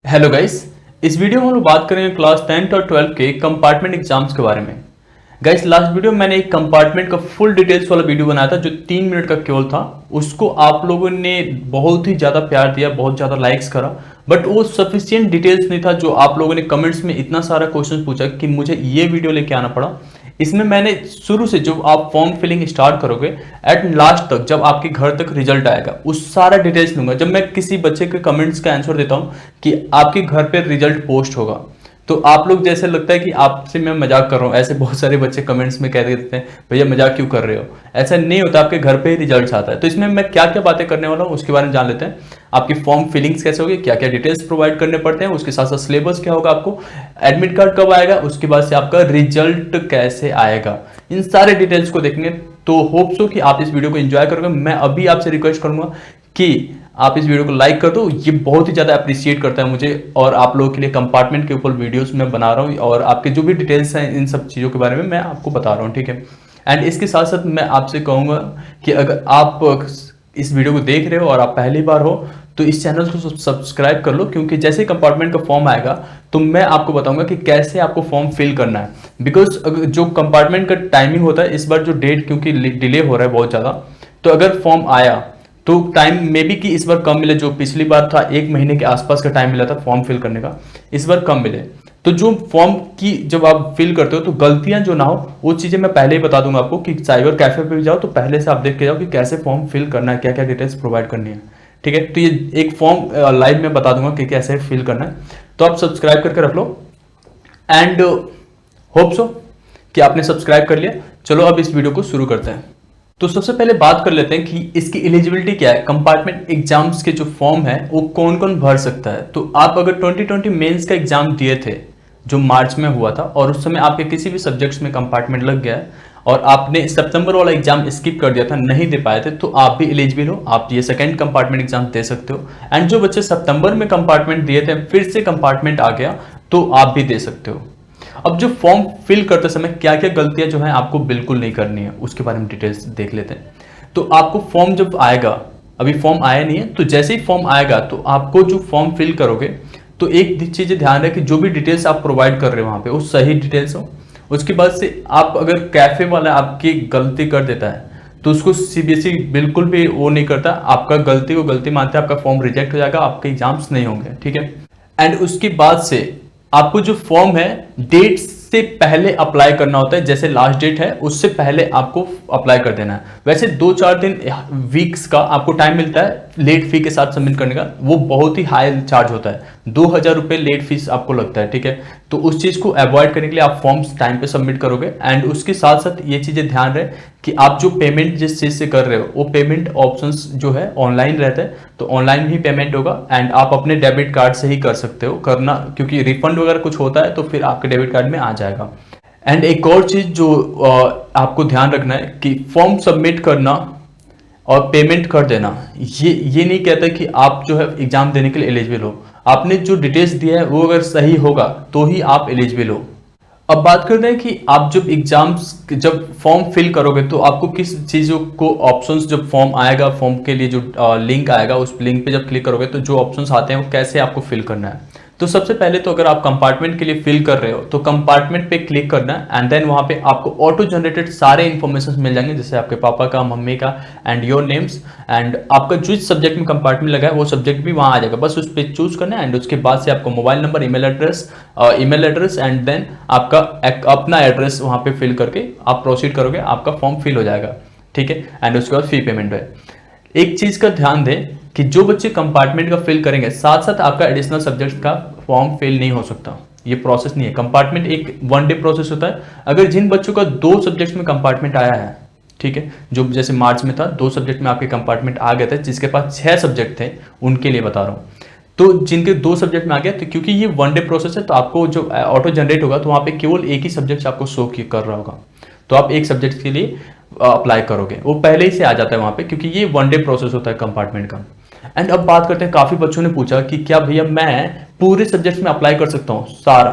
Hello guys. इस video में हम लोग बात करेंगे क्लास 10th और 12th के कंपार्टमेंट एग्जाम्स के बारे में। गाइस, लास्ट वीडियो में मैंने एक कंपार्टमेंट का फुल डिटेल्स वाला वीडियो बनाया था जो 3 मिनट का केवल था। उसको आप लोगों ने बहुत ही ज़्यादा प्यार दिया, बहुत ज़्यादा लाइक्स करा, बट वो सफिशियंट डिटेल्स नहीं था जो आप लोगों ने कमेंट्स में इतना सारा क्वेश्चन पूछा कि मुझे ये वीडियो लेके आना पड़ा। इसमें मैंने शुरू से जो आप फॉर्म फिलिंग स्टार्ट करोगे एट लास्ट तक जब आपके घर तक रिजल्ट आएगा उस सारा डिटेल्स लूंगा। जब मैं किसी बच्चे के कमेंट्स का आंसर देता हूं कि आपके घर पे रिजल्ट पोस्ट होगा, तो आप लोग जैसे लगता है कि आपसे मैं मजाक कर रहा हूँ। ऐसे बहुत सारे बच्चे कमेंट्स में कह देते हैं भैया मजाक क्यों कर रहे हो। ऐसा नहीं होता, आपके घर पे ही रिजल्ट आता है। तो इसमें मैं क्या क्या बातें करने वाला हूँ उसके बारे में जान लेते हैं। आपकी फॉर्म फिलिंग्स कैसे होगी, क्या क्या डिटेल्स प्रोवाइड करने पड़ते हैं, उसके साथ साथ सिलेबस क्या होगा, आपको एडमिट कार्ड कब आएगा, उसके बाद से आपका रिजल्ट कैसे आएगा, इन सारे डिटेल्स को देखेंगे। तो होप सो कि आप इस वीडियो को एंजॉय करोगे। मैं अभी आपसे रिक्वेस्ट करूंगा कि आप इस वीडियो को लाइक कर दो, ये बहुत ही ज़्यादा अप्रिशिएट करता है मुझे। और आप लोगों के लिए कंपार्टमेंट के ऊपर वीडियोस मैं बना रहा हूँ और आपके जो भी डिटेल्स हैं इन सब चीज़ों के बारे में मैं आपको बता रहा हूँ, ठीक है। एंड इसके साथ साथ मैं आपसे कहूँगा कि अगर आप इस वीडियो को देख रहे हो और आप पहली बार हो तो इस चैनल को सब्सक्राइब कर लो, क्योंकि जैसे कंपार्टमेंट का फॉर्म आएगा तो मैं आपको बताऊंगा कि कैसे आपको फॉर्म फिल करना है। बिकॉज जो कंपार्टमेंट का टाइमिंग होता है, इस बार जो डेट क्योंकि डिले हो रहा है बहुत ज़्यादा, तो अगर फॉर्म आया तो टाइम मे बी कि इस बार कम मिले। जो पिछली बार था 1 महीने के आसपास का टाइम मिला था फॉर्म फिल करने का, इस बार कम मिले। तो जो फॉर्म की जब आप फिल करते हो तो गलतियां जो ना हो वो चीज़ें मैं पहले ही बता दूंगा आपको कि साइबर कैफे पे भी जाओ तो पहले से आप देख के जाओ कि कैसे फॉर्म फिल करना है, क्या क्या डिटेल्स प्रोवाइड करनी है, ठीक है। तो ये एक फॉर्म लाइव में बता दूंगा कि कैसे फिल करना है। तो आप सब्सक्राइब करके रख लो एंड होप सो कि आपने सब्सक्राइब कर लिया। चलो अब इस वीडियो को शुरू करते हैं। तो सबसे पहले बात कर लेते हैं कि इसकी एलिजिबिलिटी क्या है। कंपार्टमेंट एग्जाम्स के जो फॉर्म है वो कौन कौन भर सकता है। तो आप अगर 2020 मेंस का एग्जाम दिए थे जो मार्च में हुआ था और उस समय आपके किसी भी सब्जेक्ट्स में कंपार्टमेंट लग गया है और आपने सितंबर वाला एग्जाम स्किप कर दिया था, नहीं दे पाए थे, तो आप भी एलिजिबल हो, आप ये सेकंड कंपार्टमेंट एग्जाम दे सकते हो। एंड जो बच्चे सितंबर में कंपार्टमेंट दिए थे फिर से कंपार्टमेंट आ गया तो आप भी दे सकते हो। अब जो फॉर्म फिल करते समय क्या क्या गलतियां जो है आपको बिल्कुल नहीं करनी है उसके बारे में डिटेल्स देख लेते हैं। तो आपको फॉर्म जब आएगा, अभी फॉर्म आया नहीं है, तो जैसे ही फॉर्म आएगा तो आपको जो फॉर्म फिल करोगे तो एक चीज ध्यान रहे कि जो भी डिटेल्स आप प्रोवाइड कर रहे हो वहां पे वो सही डिटेल्स हो। उसके बाद से आप अगर कैफे वाला आपकी गलती कर देता है तो उसको सीबीएसई बिल्कुल भी वो नहीं करता, आपका गलती को गलती मानते हैं, आपका फॉर्म रिजेक्ट हो जाएगा, आपके एग्जाम्स नहीं होंगे, ठीक है। एंड उसके बाद से आपको जो फॉर्म है डेट से पहले अप्लाई करना होता है। जैसे लास्ट डेट है उससे पहले आपको अप्लाई कर देना है। वैसे 2-4 दिन वीक्स का आपको टाइम मिलता है लेट फी के साथ सबमिट करने का, वो बहुत ही हाई चार्ज होता है, 2000 रुपये लेट फीस आपको लगता है, ठीक है। तो उस चीज़ को अवॉइड करने के लिए आप फॉर्म्स टाइम पे सबमिट करोगे। एंड उसके साथ साथ ये चीज़ें ध्यान रहे कि आप जो पेमेंट जिस चीज़ से कर रहे हो वो पेमेंट ऑप्शंस जो है ऑनलाइन रहता है, तो ऑनलाइन ही पेमेंट होगा। एंड आप अपने डेबिट कार्ड से ही कर सकते हो करना, क्योंकि रिफंड वगैरह कुछ होता है तो फिर आपके डेबिट कार्ड में आ जाएगा। एंड एक और चीज़ जो आपको ध्यान रखना है कि फॉर्म सबमिट करना और पेमेंट कर देना ये नहीं कहता कि आप जो है एग्जाम देने के लिए एलिजिबल हो। आपने जो डिटेल्स दिया है वो अगर सही होगा तो ही आप एलिजिबल हो। अब बात करते हैं कि आप जब फॉर्म फिल करोगे तो आपको किस चीज़ों को ऑप्शंस, जब फॉर्म आएगा फॉर्म के लिए जो लिंक आएगा उस लिंक पे जब क्लिक करोगे तो जो ऑप्शंस आते हैं वो कैसे आपको फिल करना है। तो सबसे पहले तो अगर आप कंपार्टमेंट के लिए फिल कर रहे हो तो कंपार्टमेंट पे क्लिक करना है एंड देन वहाँ पे आपको ऑटो जनरेटेड सारे इन्फॉर्मेशन मिल जाएंगे, जैसे आपके पापा का, मम्मी का एंड योर नेम्स एंड आपका जिस सब्जेक्ट में कंपार्टमेंट लगा है वो सब्जेक्ट भी वहाँ आ जाएगा। बस उस पर चूज करना है एंड उसके बाद से आपको mobile number, email address and then आपका अपना एड्रेस वहाँ पे फिल करके आप प्रोसीड करोगे, आपका फॉर्म फिल हो जाएगा, ठीक है। एंड उसके बाद फी पेमेंट है। एक चीज का ध्यान दें कि जो बच्चे कंपार्टमेंट का फिल करेंगे साथ साथ आपका एडिशनल सब्जेक्ट का फॉर्म फिल नहीं हो सकता, ये प्रोसेस नहीं है। कंपार्टमेंट एक 1 डे प्रोसेस होता है। अगर जिन बच्चों का 2 सब्जेक्ट में कंपार्टमेंट आया है, ठीक है, जो जैसे मार्च में था 2 सब्जेक्ट में आपके कंपार्टमेंट आ गए थे, जिसके पास 6 सब्जेक्ट थे उनके लिए बता रहा हूँ। तो जिनके 2 सब्जेक्ट में आ गया, तो क्योंकि ये 1 डे प्रोसेस है तो आपको जो ऑटो जनरेट होगा तो वहाँ पे केवल एक ही सब्जेक्ट आपको शो कर रहा होगा, तो आप एक सब्जेक्ट के लिए अप्लाई करोगे, वो पहले ही से आ जाता है वहाँ पे, क्योंकि ये 1 डे प्रोसेस होता है कंपार्टमेंट का। एंड अब बात करते हैं, काफी बच्चों ने पूछा कि क्या भैया मैं पूरे सब्जेक्ट्स में अप्लाई कर सकता हूँ सारा?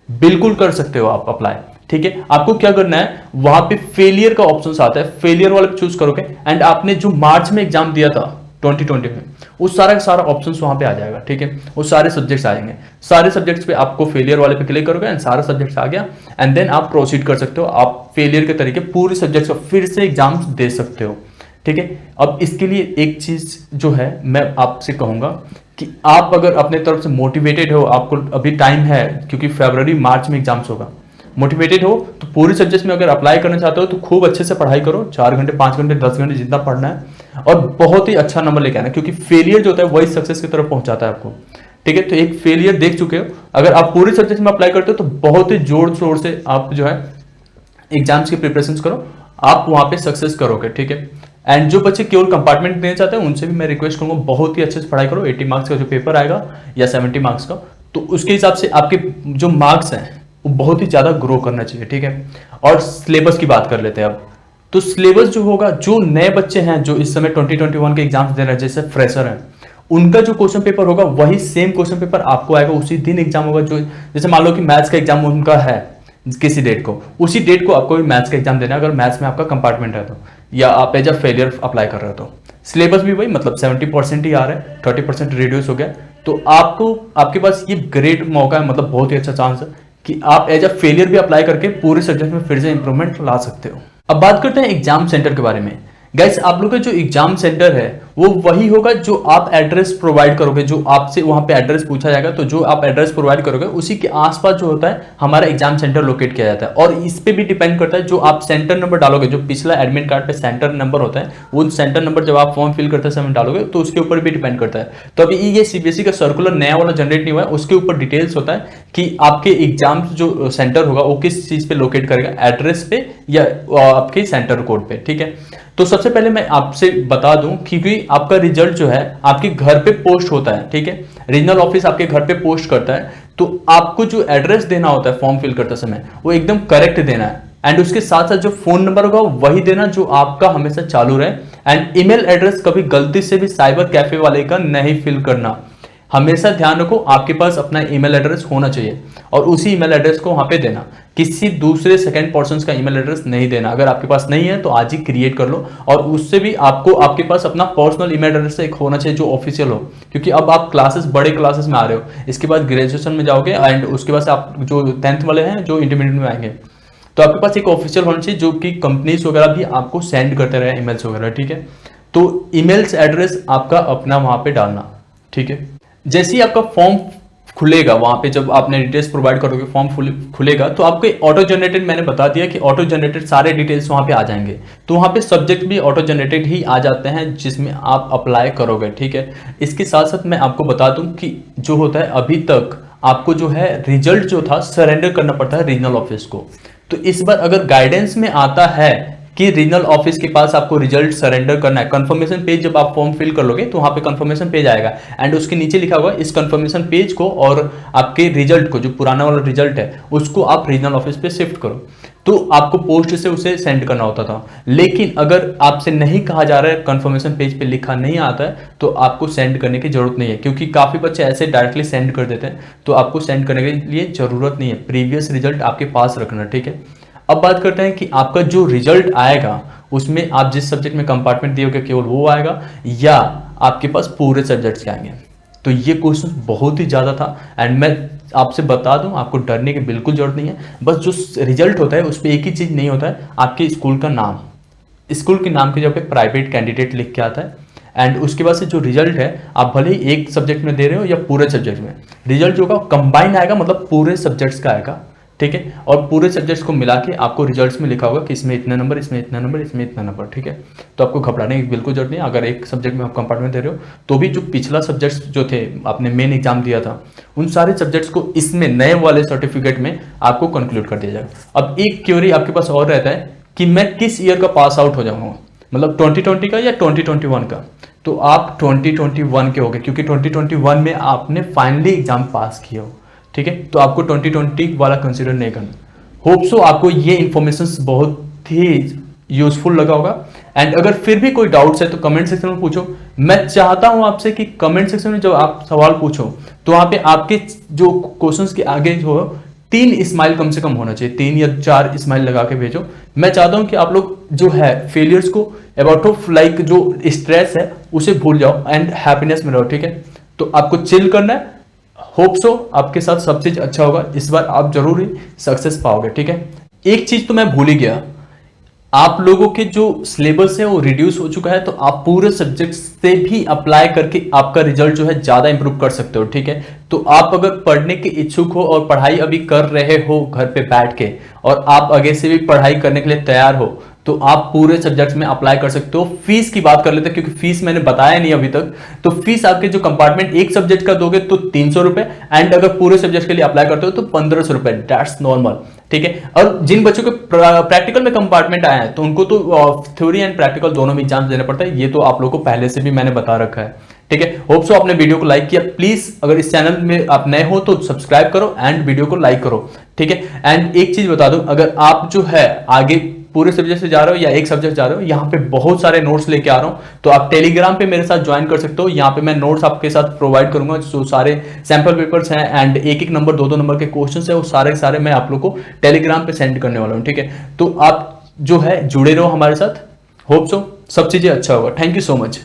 बिल्कुल कर सकते हो आप अप्लाई, ठीक है। आपको क्या करना है, वहां पे फेलियर का ऑप्शन आता है, फेलियर वाले पे चूज करोगे एंड आपने जो मार्च में एग्जाम दिया था 2020 में, वो सारा का सारा ऑप्शंस वहां पे आ जाएगा, ठीक है। वो सारे सब्जेक्ट्स आ जाएंगे, सारे सब्जेक्ट्स पे आपको फेलियर वाले पे क्लिक करोगे एंड सारा सब्जेक्ट्स आ गया, एंड देन आप प्रोसीड कर सकते हो। आप फेलियर के तरीके पूरे सब्जेक्ट्स का फिर से एग्जाम्स दे सकते हो, ठीक है। अब इसके लिए एक चीज जो है मैं आपसे कहूंगा कि आप अगर अपने तरफ से मोटिवेटेड हो, आपको अभी टाइम है क्योंकि फरवरी मार्च में एग्जाम्स होगा, मोटिवेटेड हो तो पूरे सब्जेक्ट्स में अगर अप्लाई करना चाहते हो तो खूब अच्छे से पढ़ाई करो, 4 घंटे 5 घंटे 10 घंटे जितना पढ़ना है, और बहुत ही अच्छा नंबर लेके आना, क्योंकि फेलियर जो होता है वही सक्सेस की तरफ पहुंचाता है आपको, ठीक है। तो एक फेलियर देख चुके हो, अगर आप पूरे सब्जेक्ट में अप्लाई करते हो तो बहुत ही जोर शोर से आप जो है एग्जाम्स की प्रिपरेशन करो, आप वहां पे सक्सेस करोगे, ठीक है। एंड जो बच्चे केवल कंपार्टमेंट देना चाहते हैं उनसे भी मैं रिक्वेस्ट करूंगा बहुत ही अच्छे से पढ़ाई करो। 80 मार्क्स का जो पेपर आएगा या 70 मार्क्स का, तो उसके हिसाब से आपके जो मार्क्स हैं वो बहुत ही ज्यादा ग्रो करना चाहिए, ठीक है। और सिलेबस की बात कर लेते हैं अब। तो सिलेबस जो होगा, जो नए बच्चे हैं जो इस समय 2021 के एग्जाम्स दे रहे हैं, जैसे फ्रेशर हैं, उनका जो क्वेश्चन पेपर होगा वही सेम क्वेश्चन पेपर आपको आएगा, उसी दिन एग्जाम होगा। जो जैसे मान लो कि मैथ्स का एग्जाम उनका है किसी डेट को, उसी डेट को आपको भी मैथ्स का एग्जाम देना है, अगर मैथ्स में आपका कंपार्टमेंट है तो, या आप एज अ फेलियर अप्लाई कर रहे हो तो। सिलेबस भी वही, मतलब 70% ही आ रहा है, 30% रिड्यूस हो गया, तो आपको आपके पास ये ग्रेट मौका है, मतलब बहुत ही अच्छा चांस है कि आप एज अ फेलियर भी अप्लाई करके पूरे सब्जेक्ट में फिर से इंप्रूवमेंट ला सकते हो। अब बात करते हैं एग्जाम सेंटर के बारे में। गाइस, आप लोग का जो एग्जाम सेंटर है वो वही होगा जो आप एड्रेस प्रोवाइड करोगे, जो आपसे वहां पे एड्रेस पूछा जाएगा, तो जो आप एड्रेस प्रोवाइड करोगे उसी के आसपास जो होता है हमारा एग्जाम सेंटर लोकेट किया जाता है। और इस पे भी डिपेंड करता है जो आप सेंटर नंबर डालोगे, जो पिछला एडमिट कार्ड पे सेंटर नंबर होता है, वो सेंटर नंबर जब आप फॉर्म फिल करते समय डालोगे तो उसके ऊपर भी डिपेंड करता है। तो अभी ये सीबीएसई का सर्कुलर नया वाला जनरेट नहीं हुआ है, उसके ऊपर डिटेल्स होता है कि आपके एग्जाम जो सेंटर होगा वो किस चीज पे लोकेट करेगा, एड्रेस पे या आपके सेंटर कोड पे, ठीक है। तो सबसे पहले मैं आपसे बता दूं, क्योंकि आपका रिजल्ट जो है आपके घर पे पोस्ट होता है, ठीक है, रीजनल ऑफिस आपके घर पे पोस्ट करता है, तो आपको जो एड्रेस देना होता है फॉर्म फिल करते समय वो एकदम करेक्ट देना है, एंड उसके साथ साथ जो फोन नंबर होगा वही देना जो आपका हमेशा चालू रहे, एंड ईमेल एड्रेस कभी गलती से भी साइबर कैफे वाले का नहीं फिल करना। हमेशा ध्यान रखो आपके पास अपना ईमेल एड्रेस होना चाहिए और उसी ईमेल एड्रेस को वहां पे देना, किसी दूसरे सेकंड पर्सन का ईमेल एड्रेस नहीं देना। अगर आपके पास नहीं है तो आज ही क्रिएट कर लो, और उससे भी आपको आपके पास अपना पर्सनल ईमेल एड्रेस एक होना चाहिए जो ऑफिशियल हो, क्योंकि अब आप क्लासेस बड़े क्लासेस में आ रहे हो, इसके बाद ग्रेजुएशन में जाओगे एंड उसके बाद आप जो 10th वाले हैं जो इंटरमीडिएट में आएंगे, तो आपके पास एक ऑफिशियल होना चाहिए जो कि कंपनीज वगैरह भी आपको सेंड करते रहे ईमेल्स वगैरह, ठीक है। तो ईमेल्स एड्रेस आपका अपना वहां पे डालना, ठीक है। जैसे ही आपका फॉर्म खुलेगा, वहां पे जब आपने डिटेल्स प्रोवाइड करोगे फॉर्म खुलेगा, तो आपके ऑटो जनरेटेड, मैंने बता दिया कि ऑटो जनरेटेड सारे डिटेल्स वहां पे आ जाएंगे, तो वहां पे सब्जेक्ट भी ऑटो जनरेटेड ही आ जाते हैं जिसमें आप अप्लाई करोगे, ठीक है। इसके साथ साथ मैं आपको बता दूं कि जो होता है अभी तक आपको जो है रिजल्ट जो था सरेंडर करना पड़ता है रीजनल ऑफिस को, तो इस बार अगर गाइडेंस में आता है कि रीजनल ऑफिस के पास आपको रिजल्ट सरेंडर करना है, कंफर्मेशन पेज जब आप फॉर्म फिल कर लोगे तो वहां पे कंफर्मेशन पेज आएगा, एंड उसके नीचे लिखा होगा इस कंफर्मेशन पेज को और आपके रिजल्ट को, जो पुराना वाला रिजल्ट है उसको आप रीजनल ऑफिस पे शिफ्ट करो। तो आपको पोस्ट से उसे सेंड करना होता था, लेकिन अगर आपसे नहीं कहा जा रहा है, कंफर्मेशन पेज पे लिखा नहीं आता है, तो आपको सेंड करने की जरूरत नहीं है, क्योंकि काफी बच्चे ऐसे डायरेक्टली सेंड कर देते हैं, तो आपको सेंड करने के लिए जरूरत नहीं है, प्रीवियस रिजल्ट आपके पास रखना, ठीक है। अब बात करते हैं कि आपका जो रिजल्ट आएगा उसमें आप जिस सब्जेक्ट में कंपार्टमेंट दिए होगे केवल वो आएगा या आपके पास पूरे सब्जेक्ट्स के आएंगे। तो ये क्वेश्चन बहुत ही ज़्यादा था, एंड मैं आपसे बता दूं आपको डरने की बिल्कुल जरूरत नहीं है। बस जो रिजल्ट होता है उस पर एक ही चीज़ नहीं होता है, आपके स्कूल का नाम, स्कूल के नाम के जगह पे प्राइवेट कैंडिडेट लिख के आता है, एंड उसके बाद से जो रिजल्ट है आप भले ही एक सब्जेक्ट में दे रहे हो या पूरे सब्जेक्ट में, रिजल्ट जो होगा कंबाइन आएगा, मतलब पूरे सब्जेक्ट्स का आएगा, ठीक है। और पूरे सब्जेक्ट्स को मिला के आपको रिजल्ट्स में लिखा होगा कि इसमें इतने नंबर, इसमें इतना नंबर, इसमें इतना नंबर, ठीक है। तो आपको घबराने की बिल्कुल जरूरत नहीं है। अगर एक सब्जेक्ट में आप कंपार्टमेंट दे रहे हो तो भी जो पिछला सब्जेक्ट्स जो थे आपने मेन एग्जाम दिया था उन सारे सब्जेक्ट्स को इसमें नए वाले सर्टिफिकेट में आपको कंक्लूड कर दिया जाएगा। अब एक क्वेरी आपके पास और रहता है कि मैं किस ईयर का पास आउट हो जाऊंगा, मतलब 2020 का या 2021 का, तो आप 2021 के हो गए, क्योंकि 2021 में आपने फाइनली एग्जाम पास किया हो, ठीक है। तो आपको 2020 वाला कंसीडर नहीं करना। होप सो आपको ये इंफॉर्मेशन बहुत ही यूजफुल लगा होगा, एंड अगर फिर भी कोई डाउट्स है तो कमेंट सेक्शन में पूछो। मैं चाहता हूं आपसे कि कमेंट सेक्शन में जब आप सवाल पूछो तो वहां पे आपके जो क्वेश्चंस के आगे जो 3 स्माइल कम से कम होना चाहिए, 3 या 4 स्माइल लगा के भेजो। मैं चाहता हूं कि आप लोग जो है फेलियर्स को अबाउट ऑफ लाइक जो स्ट्रेस है उसे भूल जाओ एंड हैप्पीनेस में रहो, ठीक है। तो आपको चिल करना है। होप सो आपके साथ सब चीज अच्छा होगा, इस बार आप जरूर ही सक्सेस पाओगे, ठीक है। एक चीज तो मैं भूल ही गया, आप लोगों के जो सिलेबस है वो रिड्यूस हो चुका है, तो आप पूरे सब्जेक्ट से भी अप्लाई करके आपका रिजल्ट जो है ज्यादा इंप्रूव कर सकते हो, ठीक है। तो आप अगर पढ़ने के इच्छुक हो और पढ़ाई अभी कर रहे हो घर पे बैठ के, और आप आगे से भी पढ़ाई करने के लिए तैयार हो, तो आप पूरे सब्जेक्ट्स में अप्लाई कर सकते हो। फीस की बात कर लेते हैं, क्योंकि फीस मैंने बताया नहीं अभी तक। तो फीस आपके जो कंपार्टमेंट एक सब्जेक्ट का दोगे तो 300 रुपए, एंड अगर पूरे सब्जेक्ट के लिए अप्लाई करते हो तो 1500 रुपए, दैट्स नॉर्मल, ठीक है। और जिन बच्चों के प्रैक्टिकल में कंपार्टमेंट आया है तो उनको तो थ्योरी एंड प्रैक्टिकल दोनों में एग्जाम देना पड़ता है, ये तो आप लोगों को पहले से भी मैंने बता रखा है, ठीक है। होप सो आपने वीडियो को लाइक किया। प्लीज अगर इस चैनल में आप नए हो तो सब्सक्राइब करो एंड वीडियो को लाइक करो, ठीक है। एंड एक चीज बता दूं, अगर आप जो है आगे पूरे सब्जेक्ट से जा रहे हो या एक सब्जेक्ट जा रहे हो, यहाँ पे बहुत सारे नोट्स लेके आ रहा हूँ, तो आप टेलीग्राम पे मेरे साथ ज्वाइन कर सकते हो। यहाँ पे मैं नोट्स आपके साथ प्रोवाइड करूंगा, जो सारे सैंपल पेपर्स हैं एंड एक नंबर 2 नंबर के क्वेश्चंस है, वो सारे मैं आप लोग को टेलीग्राम पे सेंड करने वाला हूँ, ठीक है। तो आप जो है जुड़े रहो हमारे साथ। होप सो सब चीजें अच्छा होगा। Thank you so much.